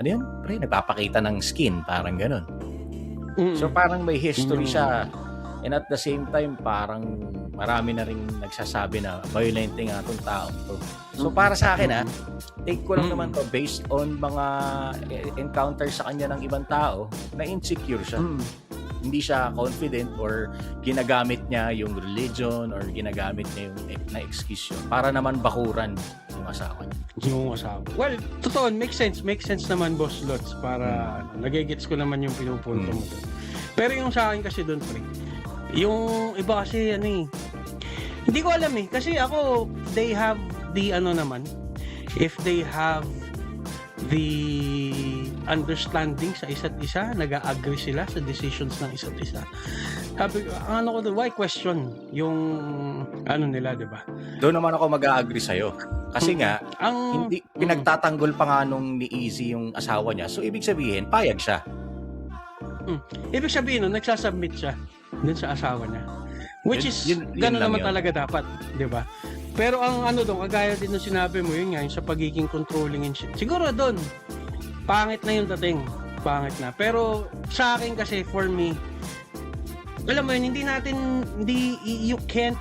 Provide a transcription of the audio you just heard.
ano yun, pre, nagpapakita ng skin, parang ganun. So Mm. parang may history Mm. siya, and at the same time parang marami na ring nagsasabi na violente nga tong taong to. So para sa akin take ko lang naman to based on mga encounter sa kanya ng ibang tao na insecure siya. Hindi siya confident or ginagamit niya yung religion or ginagamit niya yung na excuse yun para naman bakuran yung asawa niya. Yung asawa. Well, totoo, makes sense naman, Boss Lots, para nagigets ko naman yung pinupunto mo. Pero yung sa akin kasi doon, pre, yung iba kasi hindi ko alam kasi ako, they have the naman, if they have the understanding sa isa't isa, nag-a-agree sila sa decisions ng isa't isa. Sabi ko, why question yung nila, di ba? Doon naman ako mag-a-agree sa'yo. Kasi nga, hindi pinagtatanggol pa nga nung ni Easy yung asawa niya. So, ibig sabihin, payag siya. Ibig sabihin nun, nagsasubmit siya dun sa asawa niya. Which is, gano'n naman talaga dapat, di ba? Pero ang doon, kagaya din nung sinabi mo, yun nga, yung sa pagiging controlling and shit. Siguro doon, pangit na yung dating. Pangit na. Pero sa akin kasi, for me, alam mo yun, you can't